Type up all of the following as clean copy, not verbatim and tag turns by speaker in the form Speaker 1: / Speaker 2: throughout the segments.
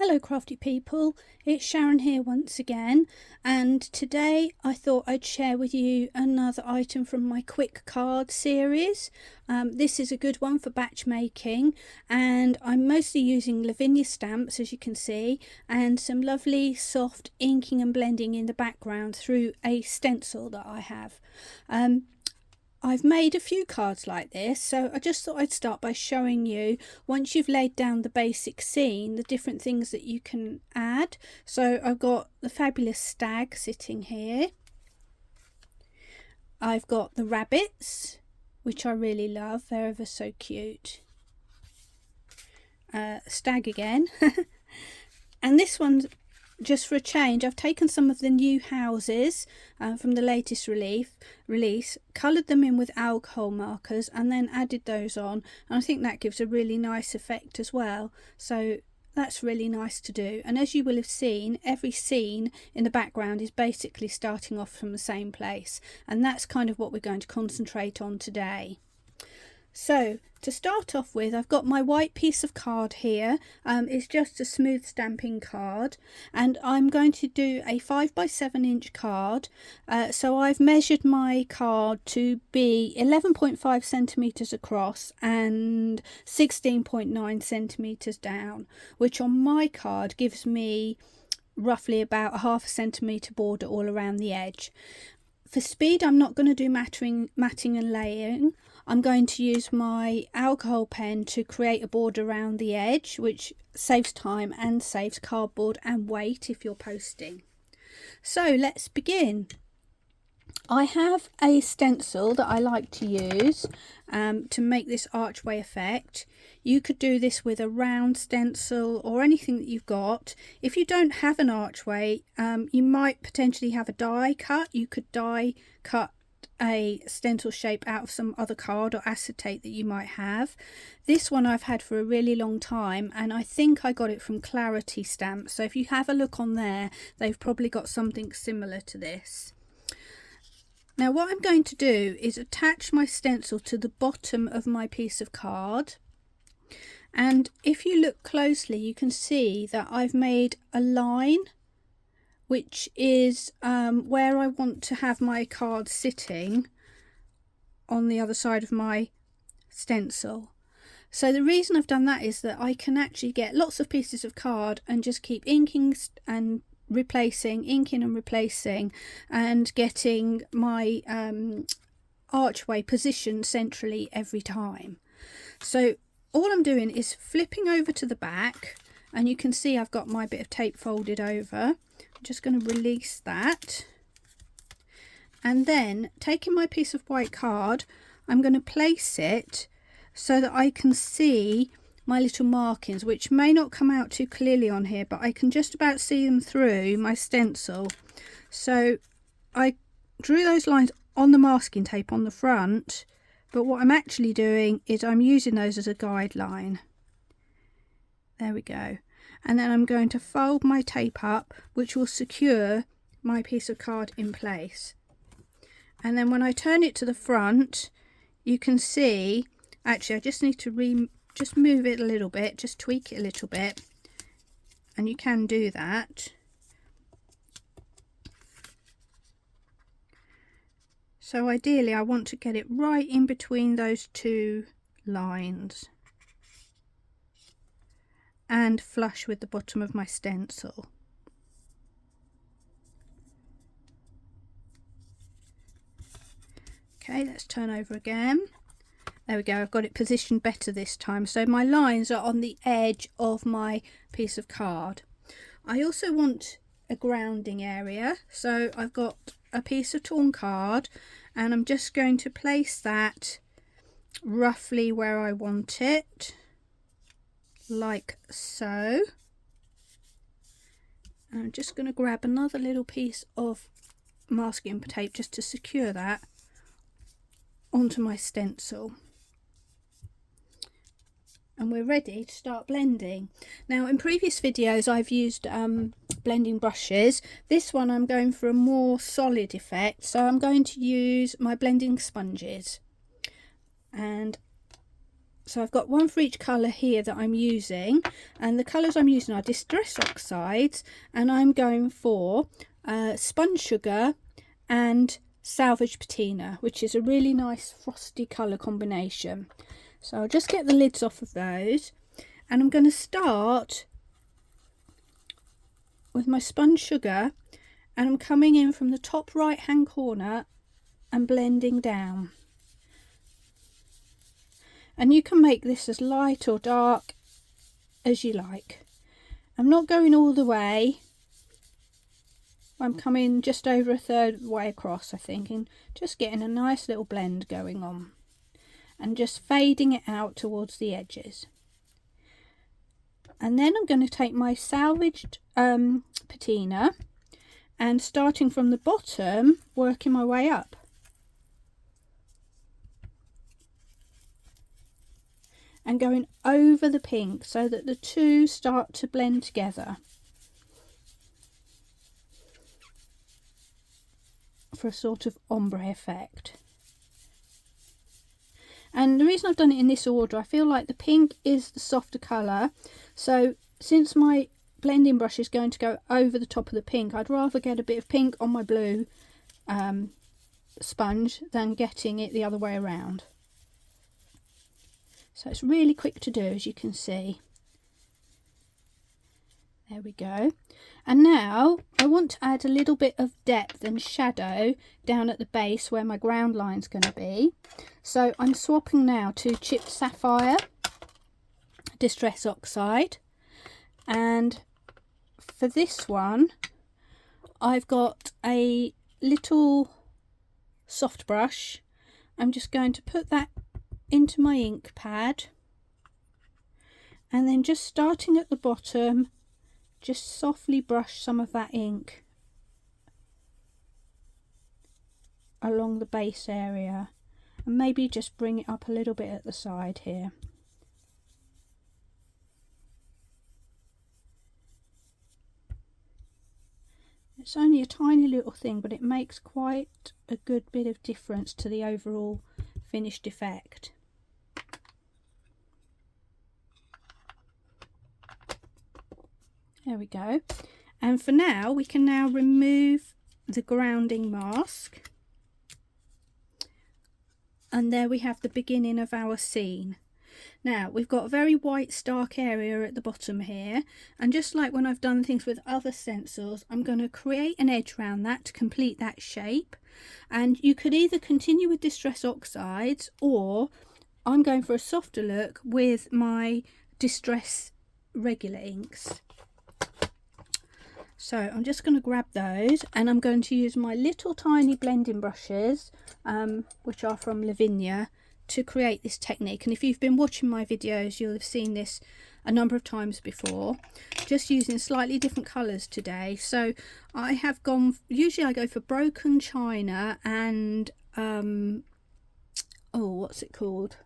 Speaker 1: Hello crafty people, it's Sharon here once again, and today I thought I'd share with you another item from my quick card series. This is a good one for batch making, and I'm mostly using Lavinia stamps, as you can see, and some lovely soft inking and blending in the background through a stencil that I have. I've made a few cards like this, so I just thought I'd start by showing you, once you've laid down the basic scene, the different things that you can add. So I've got the fabulous stag sitting here. I've got the rabbits, which I really love, they're ever so cute. Stag again. And this one's just for a change. I've taken some of the new houses from the latest release, coloured them in with alcohol markers and then added those on, and I think that gives a really nice effect as well, so that's really nice to do. And as you will have seen, every scene in the background is basically starting off from the same place, and that's kind of what we're going to concentrate on today. So to start off with, I've got my white piece of card here. It's just a smooth stamping card, and I'm going to do a 5 by 7 inch card. So I've measured my card to be 11.5 centimeters across and 16.9 centimeters down, which on my card gives me roughly about a half a centimeter border all around the edge. For speed, I'm not going to do matting and layering. I'm going to use my alcohol pen to create a border around the edge, which saves time and saves cardboard and weight if you're posting. So let's begin. I have a stencil that I like to use to make this archway effect. You could do this with a round stencil or anything that you've got. If you don't have an archway, you might potentially have a die cut. You could die cut a stencil shape out of some other card or acetate that you might have. This one I've had for a really long time, and I think I got it from Clarity Stamps, so if you have a look on there, they've probably got something similar to this. Now what I'm going to do is attach my stencil to the bottom of my piece of card, and if you look closely you can see that I've made a line which is where I want to have my card sitting on the other side of my stencil. So the reason I've done that is that I can actually get lots of pieces of card and just keep inking and replacing, inking and replacing, and getting my archway positioned centrally every time. So all I'm doing is flipping over to the back, and you can see I've got my bit of tape folded over. I'm just going to release that, and then taking my piece of white card, I'm going to place it so that I can see my little markings, which may not come out too clearly on here, but I can just about see them through my stencil. So I drew those lines on the masking tape on the front, but what I'm actually doing is I'm using those as a guideline. There we go. And then I'm going to fold my tape up, which will secure my piece of card in place. And then when I turn it to the front, you can see, actually I just need to just move it a little bit, just tweak it a little bit, and you can do that. So ideally I want to get it right in between those two lines and flush with the bottom of my stencil. Okay, let's turn over again. There we go, I've got it positioned better this time. So my lines are on the edge of my piece of card. I also want a grounding area, so I've got a piece of torn card, and I'm just going to place that roughly where I want it, like so. And I'm just going to grab another little piece of masking tape just to secure that onto my stencil, and we're ready to start blending. Now in previous videos I've used blending brushes. This one I'm going for a more solid effect, so I'm going to use my blending sponges, and So I've got one for each colour here that I'm using, and the colours I'm using are Distress Oxides, and I'm going for Spun Sugar and Salvage Patina, which is a really nice frosty colour combination. So I'll just get the lids off of those, and I'm going to start with my Spun Sugar, and I'm coming in from the top right hand corner and blending down. And you can make this as light or dark as you like. I'm not going all the way. I'm coming just over a third way across, I think, and just getting a nice little blend going on. And just fading it out towards the edges. And then I'm going to take my salvaged patina and starting from the bottom, working my way up. And going over the pink so that the two start to blend together for a sort of ombre effect. And the reason I've done it in this order, I feel like the pink is the softer colour, so since my blending brush is going to go over the top of the pink, I'd rather get a bit of pink on my blue sponge than getting it the other way around. So it's really quick to do, as you can see. There we go. And now I want to add a little bit of depth and shadow down at the base where my ground line's going to be. So I'm swapping now to Chipped Sapphire Distress Oxide. And for this one, I've got a little soft brush. I'm just going to put that into my ink pad, and then just starting at the bottom, just softly brush some of that ink along the base area, and maybe just bring it up a little bit at the side here. It's only a tiny little thing, but it makes quite a good bit of difference to the overall finished effect. There we go. And for now, we can now remove the grounding mask. And there we have the beginning of our scene. Now, we've got a very white stark area at the bottom here. And just like when I've done things with other stencils, I'm going to create an edge around that to complete that shape. And you could either continue with Distress Oxides, or I'm going for a softer look with my Distress regular inks. So I'm just going to grab those, and I'm going to use my little tiny blending brushes, which are from Lavinia, to create this technique. And if you've been watching my videos, you'll have seen this a number of times before, just using slightly different colours today. So I have gone, usually I go for Broken China and oh, what's it called,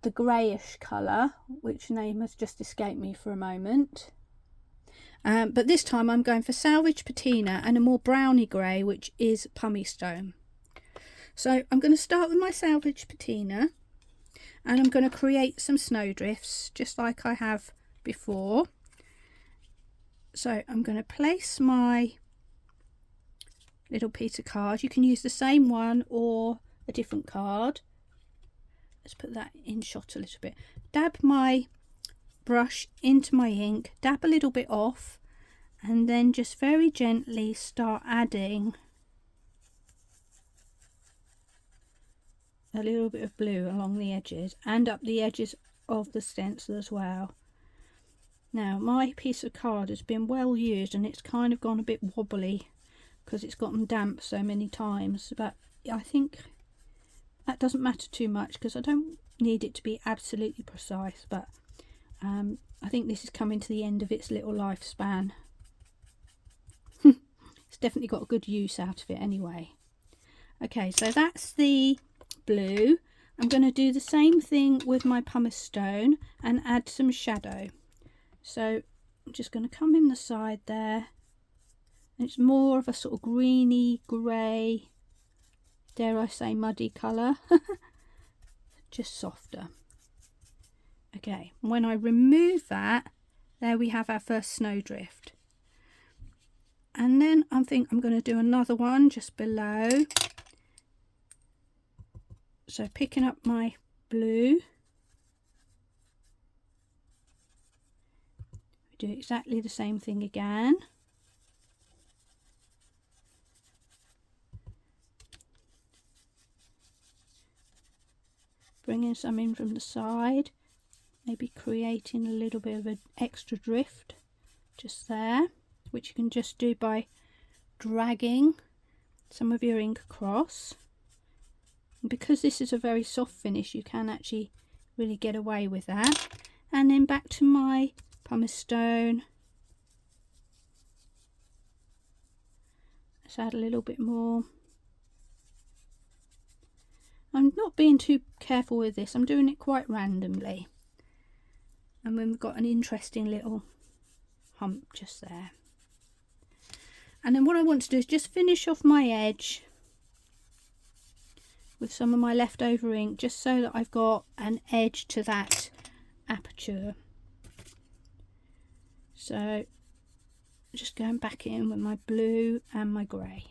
Speaker 1: the greyish colour, which name has just escaped me for a moment. But this time I'm going for Salvage Patina and a more browny grey, which is Pumice Stone. So I'm going to start with my Salvage Patina, and I'm going to create some snowdrifts just like I have before. So I'm going to place my little piece of card. You can use the same one or a different card. Let's put that in shot a little bit. Dab my brush into my ink, dab a little bit off, and then just very gently start adding a little bit of blue along the edges and up the edges of the stencil as well. Now my piece of card has been well used and it's kind of gone a bit wobbly because it's gotten damp so many times, but I think that doesn't matter too much because I don't need it to be absolutely precise, but I think this is coming to the end of its little lifespan. It's definitely got a good use out of it anyway. Okay, so that's the blue. I'm going to do the same thing with my pumice stone and add some shadow. So I'm just going to come in the side there, and it's more of a sort of greeny grey, dare I say muddy colour, just softer. Okay, when I remove that, there we have our first snowdrift. And then I think I'm going to do another one just below. So picking up my blue, we do exactly the same thing again. Bringing some in from the side, maybe creating a little bit of an extra drift just there, which you can just do by dragging some of your ink across. And because this is a very soft finish, you can actually really get away with that. And then back to my pumice stone. Let's add a little bit more. I'm not being too careful with this, I'm doing it quite randomly. And then we've got an interesting little hump just there. And then what I want to do is just finish off my edge with some of my leftover ink, just so that I've got an edge to that aperture. So just going back in with my blue and my grey.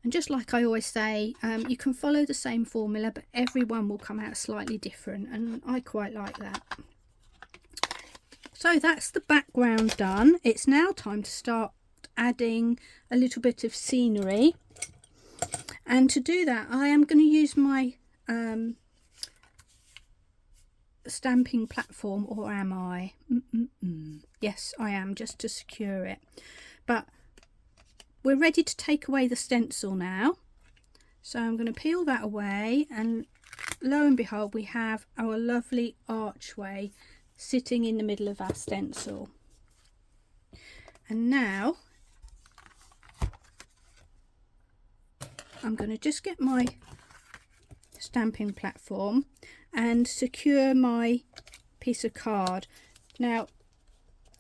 Speaker 1: And just like I always say, you can follow the same formula, but everyone will come out slightly different, and I quite like that. So that's the background done. It's now time to start adding a little bit of scenery. And to do that, I am going to use my stamping platform, or am I? Yes, I am, just to secure it. But we're ready to take away the stencil now. So I'm going to peel that away, and lo and behold, we have our lovely archway sitting in the middle of our stencil. And now I'm going to just get my stamping platform and secure my piece of card. Now,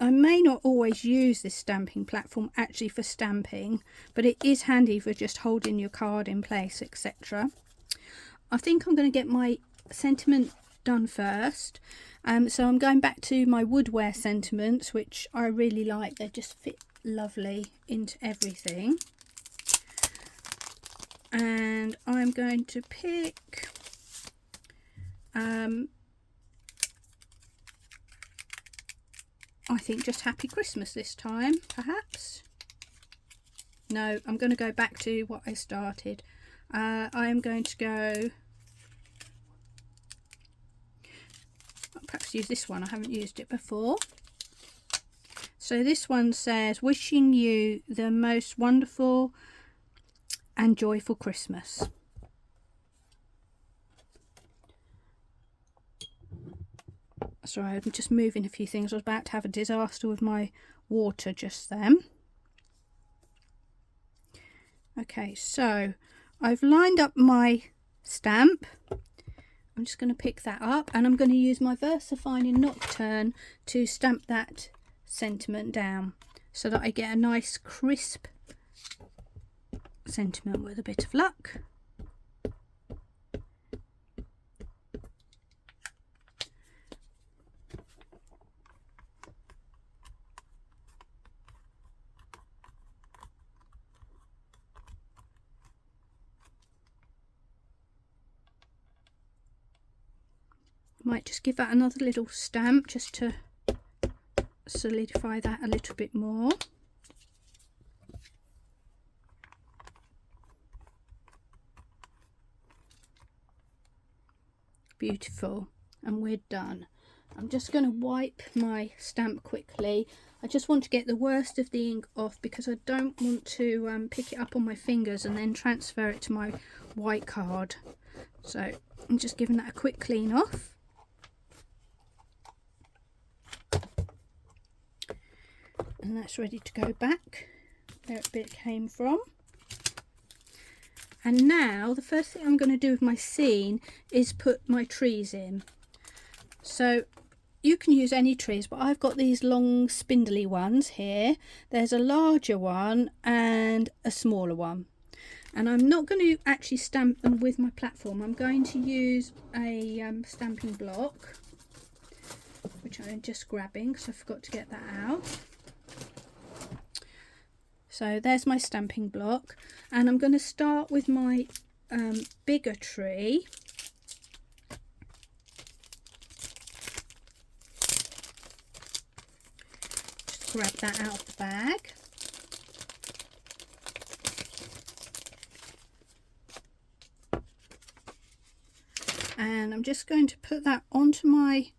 Speaker 1: I may not always use this stamping platform actually for stamping, but it is handy for just holding your card in place, etc. I think I'm going to get my sentiment done first. So I'm going back to my woodware sentiments, which I really like. They just fit lovely into everything. And I'm going to pick I think just Happy Christmas this time, perhaps. No, I'm going to go back to what I started. I am going to go, I'll perhaps use this one. I haven't used it before. So this one says, wishing you the most wonderful and joyful Christmas. Sorry, I'm just moving a few things. I was about to have a disaster with my water just then. Okay, so I've lined up my stamp. I'm just going to pick that up, and I'm going to use my VersaFine in Nocturne to stamp that sentiment down so that I get a nice crisp sentiment with a bit of luck. Might just give that another little stamp just to solidify that a little bit more. Beautiful, and we're done. I'm just going to wipe my stamp quickly. I just want to get the worst of the ink off because I don't want to pick it up on my fingers and then transfer it to my white card. So I'm just giving that a quick clean off. And that's ready to go back where it came from. And now the first thing I'm going to do with my scene is put my trees in. So you can use any trees, but I've got these long spindly ones here. There's a larger one and a smaller one. And I'm not going to actually stamp them with my platform. I'm going to use a stamping block, which I'm just grabbing because I forgot to get that out. So there's my stamping block, and I'm going to start with my bigger tree. Just grab that out of the bag. And I'm just going to put that onto my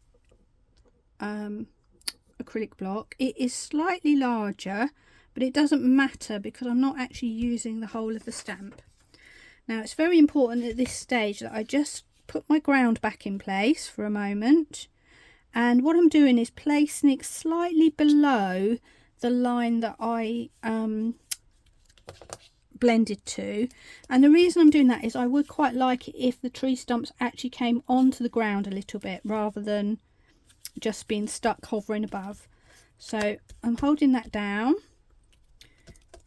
Speaker 1: acrylic block. It is slightly larger, but it doesn't matter because I'm not actually using the whole of the stamp. Now it's very important at this stage that I just put my ground back in place for a moment, and what I'm doing is placing it slightly below the line that I blended to. And the reason I'm doing that is I would quite like it if the tree stumps actually came onto the ground a little bit rather than just being stuck hovering above. So I'm holding that down,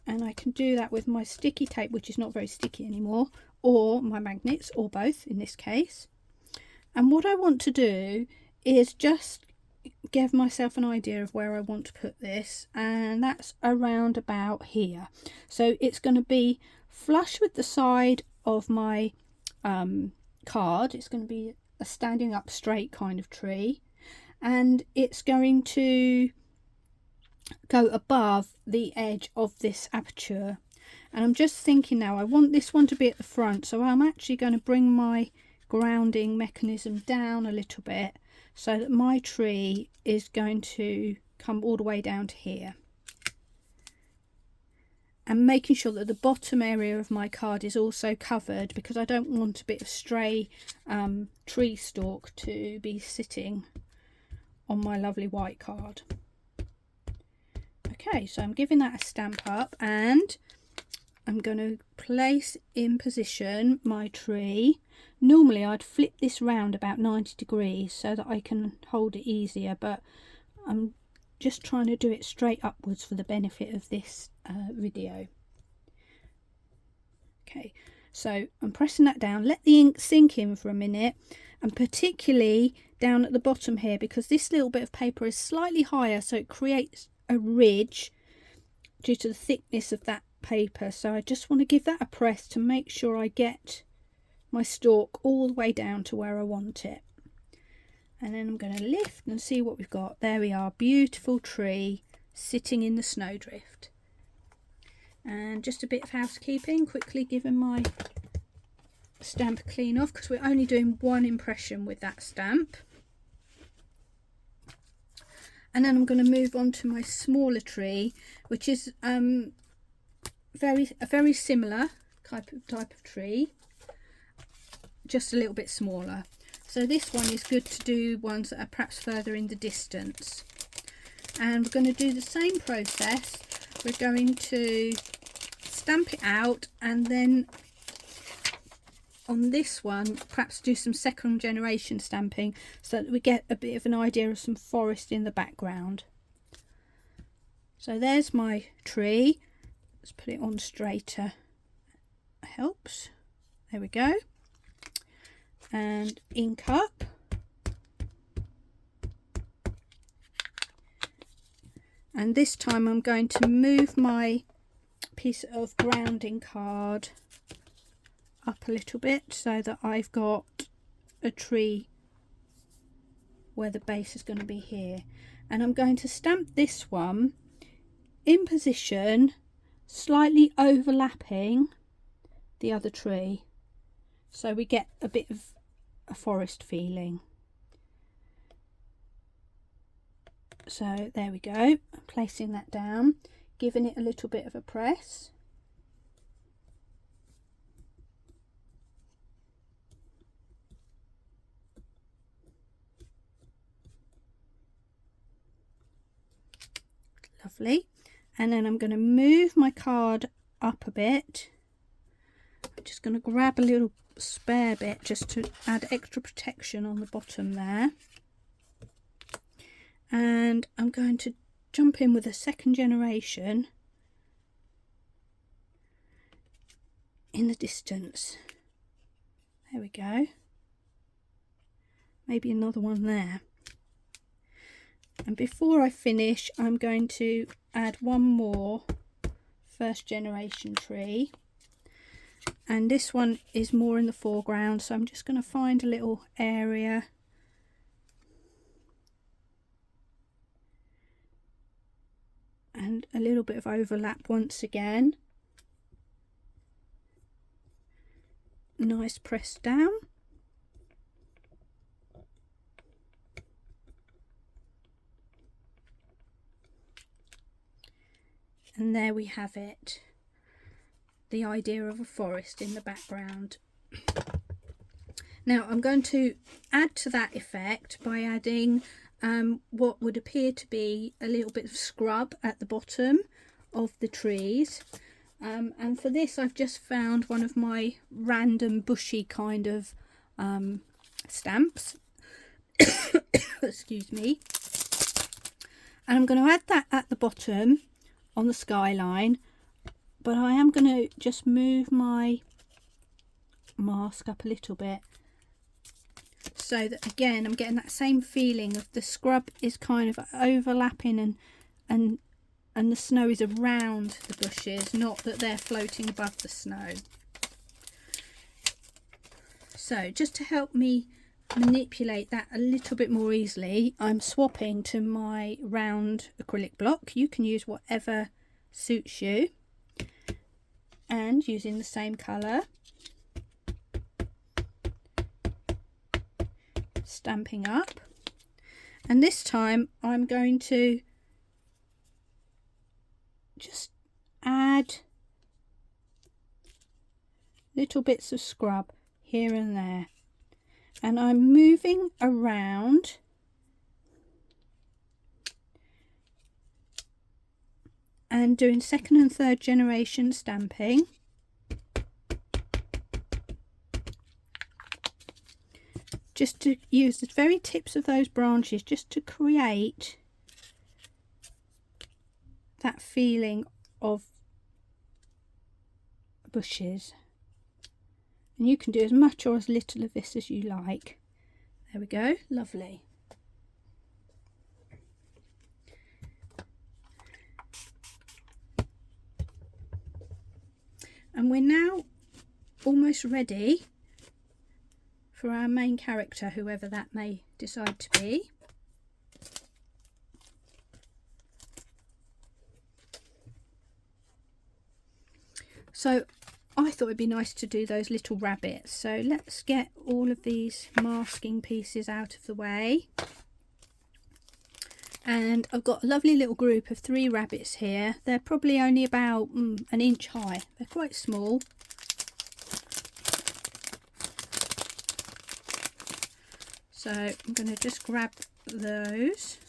Speaker 1: and I can do that with my sticky tape, which is not very sticky anymore, or my magnets, or both in this case. And what I want to do is just give myself an idea of where I want to put this, and that's around about here. So it's going to be flush with the side of my card. It's going to be a standing up straight kind of tree, and it's going to go above the edge of this aperture. And I'm just thinking now, I want this one to be at the front, so I'm actually going to bring my grounding mechanism down a little bit so that my tree is going to come all the way down to here, and making sure that the bottom area of my card is also covered, because I don't want a bit of stray tree stalk to be sitting on my lovely white card. Okay, so I'm giving that a stamp up, and I'm going to place in position my tree. Normally I'd flip this round about 90 degrees so that I can hold it easier, but I'm just trying to do it straight upwards for the benefit of this video. Okay, so I'm pressing that down. Let the ink sink in for a minute, and particularly down at the bottom here, because this little bit of paper is slightly higher, so it creates a ridge due to the thickness of that paper. So I just want to give that a press to make sure I get my stalk all the way down to where I want it. And then I'm going to lift and see what we've got. There we are, beautiful tree sitting in the snowdrift. And just a bit of housekeeping, quickly giving my stamp a clean off, because we're only doing one impression with that stamp. And then I'm going to move on to my smaller tree, which is a very similar type of tree, just a little bit smaller. So this one is good to do ones that are perhaps further in the distance. And we're going to do the same process. We're going to stamp it out, and then on this one perhaps do some second generation stamping so that we get a bit of an idea of some forest in the background. So there's my tree. Let's put it on straighter, helps. There we go. And ink up. And this time I'm going to move my piece of grounding card up a little bit so that I've got a tree where the base is going to be here. And I'm going to stamp this one in position, slightly overlapping the other tree, so we get a bit of a forest feeling. So there we go. I'm placing that down, giving it a little bit of a press. Lovely. And then I'm going to move my card up a bit. I'm just going to grab a little spare bit just to add extra protection on the bottom there. and I'm going to jump in with a second generation in the distance. There we go. Maybe another one there. And before I finish, I'm going to add one more first generation tree, and this one is more in the foreground, so I'm just going to find a little area and a little bit of overlap once again. Nice press down. And there we have it, the idea of a forest in the background. Now I'm going to add to that effect by adding what would appear to be a little bit of scrub at the bottom of the trees. And for this I've just found one of my random bushy kind of stamps. Excuse me. And I'm going to add that at the bottom on the skyline, but I am going to just move my mask up a little bit so that again I'm getting that same feeling of the scrub is kind of overlapping and the snow is around the bushes, not that they're floating above the snow. So just to help me manipulate that a little bit more easily, I'm swapping to my round acrylic block. You can use whatever suits you, and using the same colour, stamping up, and this time I'm going to just add little bits of scrub here and there, and I'm moving around and doing second and third generation stamping. Just to use the very tips of those branches just to create that feeling of bushes. And you can do as much or as little of this as you like. There we go, lovely. And we're now almost ready for our main character, whoever that may decide to be. So I thought it'd be nice to do those little rabbits. So let's get all of these masking pieces out of the way. And I've got a lovely little group of 3 rabbits here. They're probably only about an inch high. They're quite small. So I'm going to just grab those.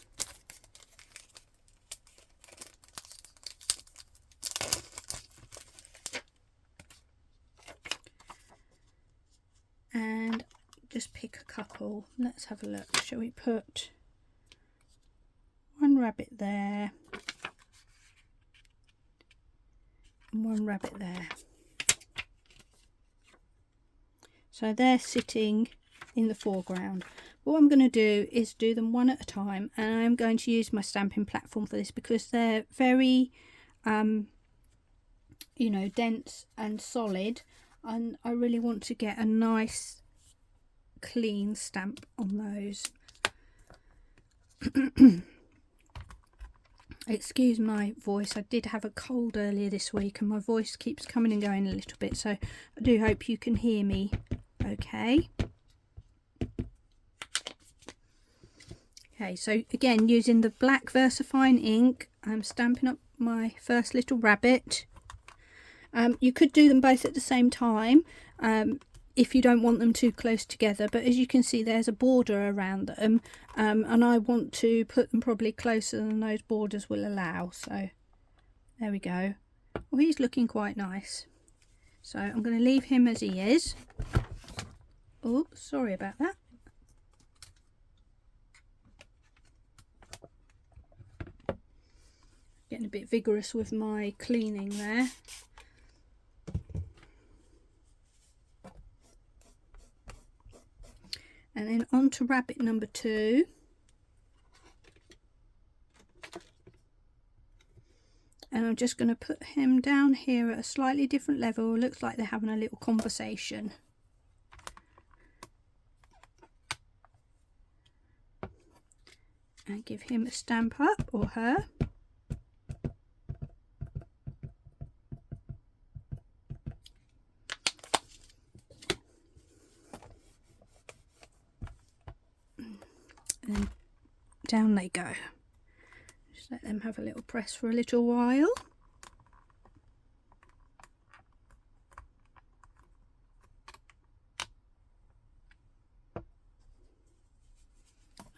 Speaker 1: And just pick a couple. Let's have a look. Shall we put one rabbit there and one rabbit there? So they're sitting in the foreground. What I'm going to do is do them one at a time, and I'm going to use my stamping platform for this because they're very you know, dense and solid, and I really want to get a nice clean stamp on those. Excuse my voice, I did have a cold earlier this week and my voice keeps coming and going a little bit, so I do hope you can hear me okay. Okay, so again, using the black VersaFine ink, I'm stamping up my first little rabbit. You could do them both at the same time if you don't want them too close together, but as you can see there's a border around them, and I want to put them probably closer than those borders will allow. So there we go. Well, he's looking quite nice, so I'm going to leave him as he is. Oh, sorry about that. Getting a bit vigorous with my cleaning there. And then on to rabbit number 2. And I'm just going to put him down here at a slightly different level. Looks like they're having a little conversation. And give him a stamp up, or her. And then down they go. Just let them have a little press for a little while.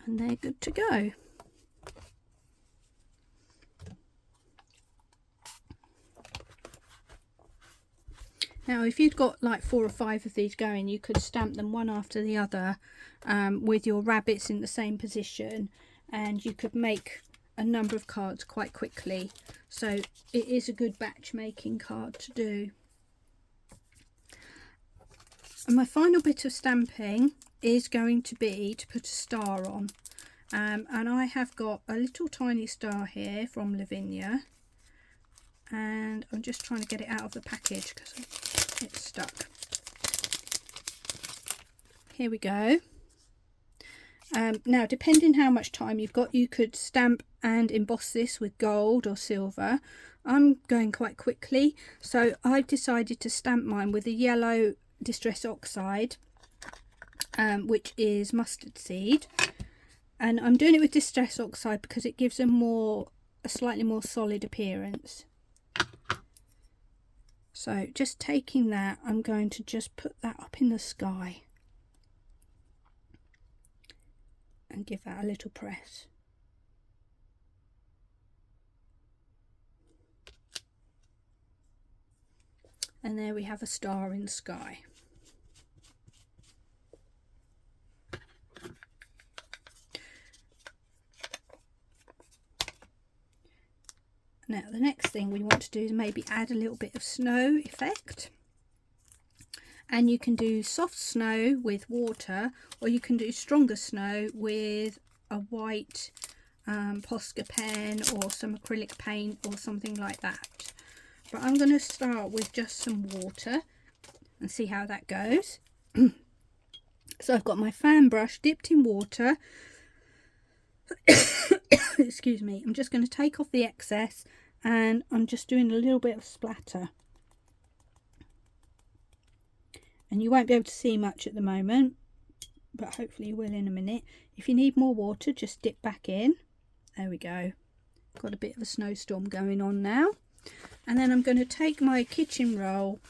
Speaker 1: And they're good to go. Now if you'd got like 4 or 5 of these going, you could stamp them one after the other with your rabbits in the same position, and you could make a number of cards quite quickly. So it is a good batch making card to do. And my final bit of stamping is going to be to put a star on. And I have got a little tiny star here from Lavinia. And I'm just trying to get it out of the package because it's stuck. Here we go. Now, depending how much time you've got, you could stamp and emboss this with gold or silver. I'm going quite quickly, so I've decided to stamp mine with a yellow Distress Oxide, which is mustard seed. And I'm doing it with Distress Oxide because it gives a slightly more solid appearance. So just taking that, I'm going to just put that up in the sky and give that a little press. And there we have a star in the sky. Now the next thing we want to do is maybe add a little bit of snow effect. And you can do soft snow with water, or you can do stronger snow with a white Posca pen or some acrylic paint or something like that. But I'm going to start with just some water and see how that goes. So I've got my fan brush dipped in water. Excuse me. I'm just going to take off the excess, and I'm just doing a little bit of splatter. And you won't be able to see much at the moment, but hopefully you will in a minute. If you need more water, just dip back in. There we go. Got a bit of a snowstorm going on now. And then I'm going to take my kitchen roll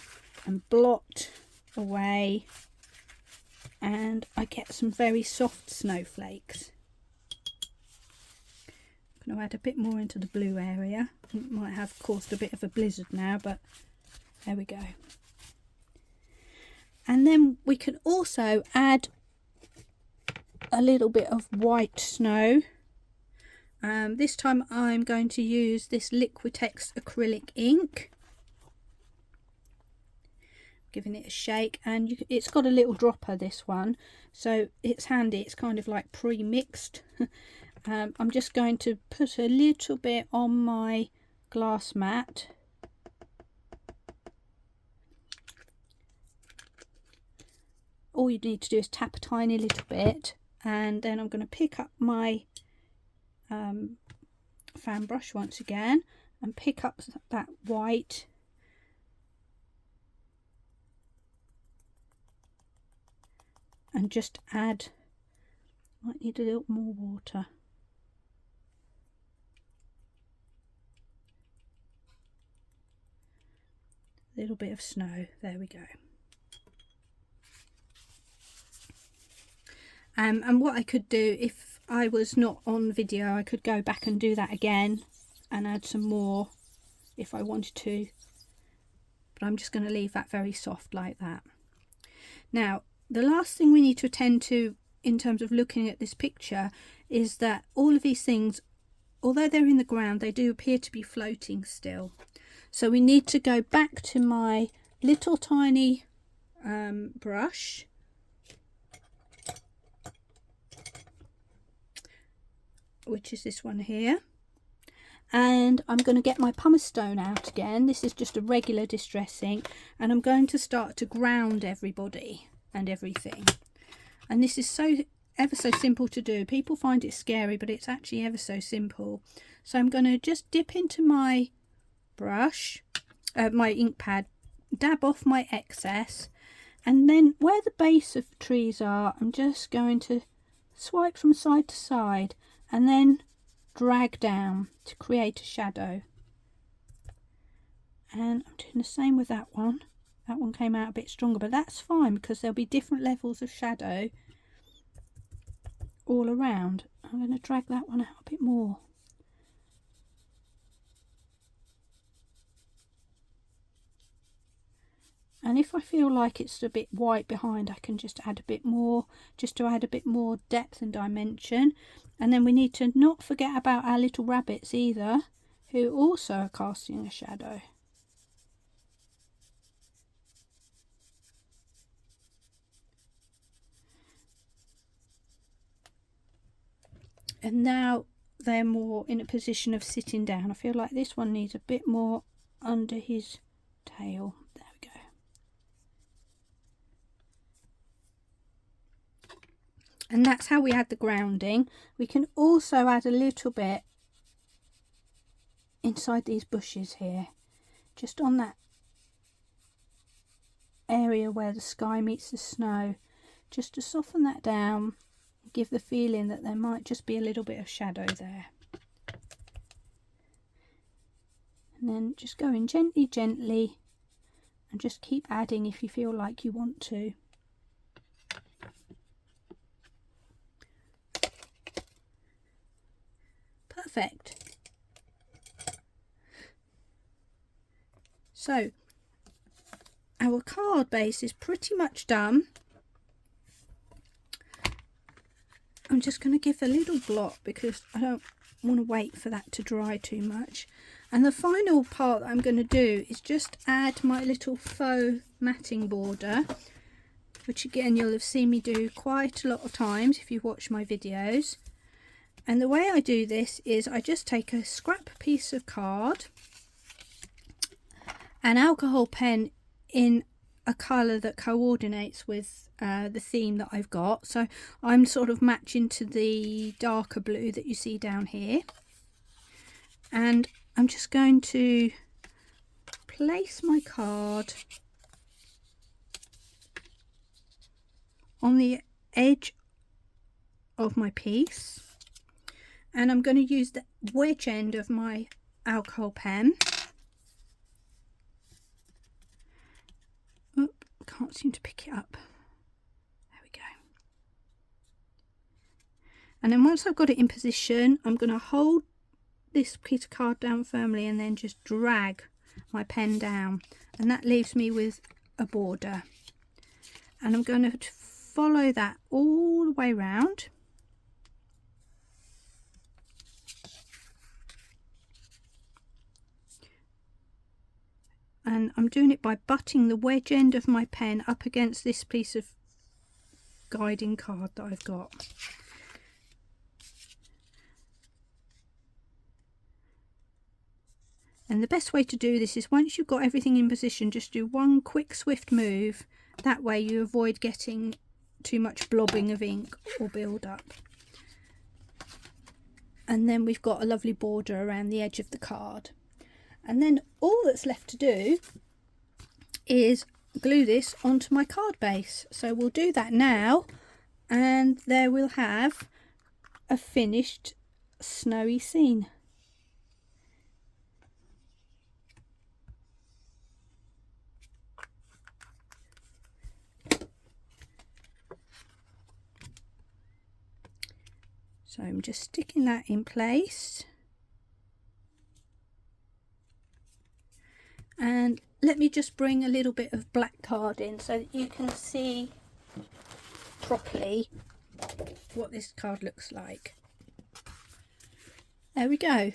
Speaker 1: and blot away, and I get some very soft snowflakes. I'm going to add a bit more into the blue area. It might have caused a bit of a blizzard now, but there we go. And then we can also add a little bit of white snow. This time I'm going to use this Liquitex acrylic ink. Giving it a shake, and it's got a little dropper, this one, so it's handy. It's kind of like pre-mixed. I'm just going to put a little bit on my glass mat. All you need to do is tap a tiny little bit, and then I'm going to pick up my fan brush once again and pick up that white and just add, might need a little more water. A little bit of snow, there we go. And what I could do if I was not on video, I could go back and do that again and add some more if I wanted to. But I'm just going to leave that very soft like that. Now, the last thing we need to attend to in terms of looking at this picture is that all of these things although they're in the ground, they do appear to be floating still. So we need to go back to my little tiny brush, which is this one here, and I'm going to get my pumice stone out again. This is just a regular distress ink, and I'm going to start to ground everybody and everything. And this is ever so simple to do. People find it scary, but it's actually ever so simple. So I'm going to just dip into my brush, my ink pad, dab off my excess, and then where the base of the trees are, I'm just going to swipe from side to side and then drag down to create a shadow. And I'm doing the same with that one. That one came out a bit stronger, but that's fine because there'll be different levels of shadow all around. I'm going to drag that one out a bit more. And if I feel like it's a bit white behind, I can just add a bit more, just to add a bit more depth and dimension. And then we need to not forget about our little rabbits either, who also are casting a shadow. And now they're more in a position of sitting down. I feel like this one needs a bit more under his tail. There we go. And that's how we add the grounding. We can also add a little bit inside these bushes here, just on that area where the sky meets the snow, just to soften that down, give the feeling that there might just be a little bit of shadow there. And then just go in gently and just keep adding if you feel like you want to. Perfect. So our card base is pretty much done. I'm just going to give a little blot because I don't want to wait for that to dry too much. And the final part that I'm going to do is just add my little faux matting border, which again you'll have seen me do quite a lot of times if you watch my videos. And the way I do this is I just take a scrap piece of card, an alcohol pen in a colour that coordinates with the theme that I've got. So I'm sort of matching to the darker blue that you see down here. And I'm just going to place my card on the edge of my piece. And I'm going to use the wedge end of my alcohol pen. Oop, can't seem to pick it up. There we go. And then once I've got it in position, I'm going to hold this piece of card down firmly and then just drag my pen down. And that leaves me with a border. And I'm going to follow that all the way round. And I'm doing it by butting the wedge end of my pen up against this piece of guiding card that I've got. And the best way to do this is once you've got everything in position, just do one quick swift move. That way you avoid getting too much blobbing of ink or build up. And then we've got a lovely border around the edge of the card. And then all that's left to do is glue this onto my card base. So we'll do that now, and there we'll have a finished snowy scene. So I'm just sticking that in place. And let me just bring a little bit of black card in so that you can see properly what this card looks like. There we go.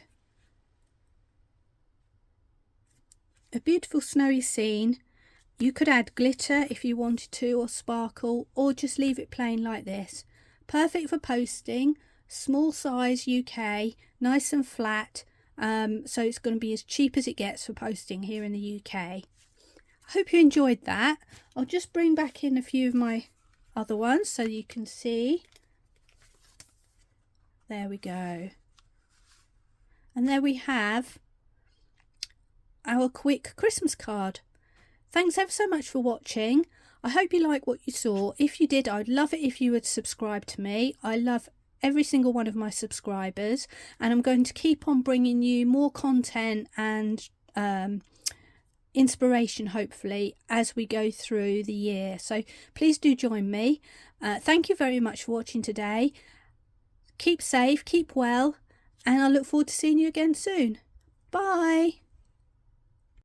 Speaker 1: A beautiful snowy scene. You could add glitter if you wanted to, or sparkle, or just leave it plain like this. Perfect for posting, small size UK, nice and flat, so it's going to be as cheap as it gets for posting here in the UK. I hope you enjoyed that. I'll just bring back in a few of my other ones so you can see. There we go. And there we have our quick Christmas card. Thanks ever so much for watching. I hope you like what you saw. If you did, I'd love it if you would subscribe to me. I love every single one of my subscribers, and I'm going to keep on bringing you more content and inspiration, hopefully, as we go through the year. So please do join me. Thank you very much for watching today. Keep safe, keep well, and I look forward to seeing you again soon. Bye.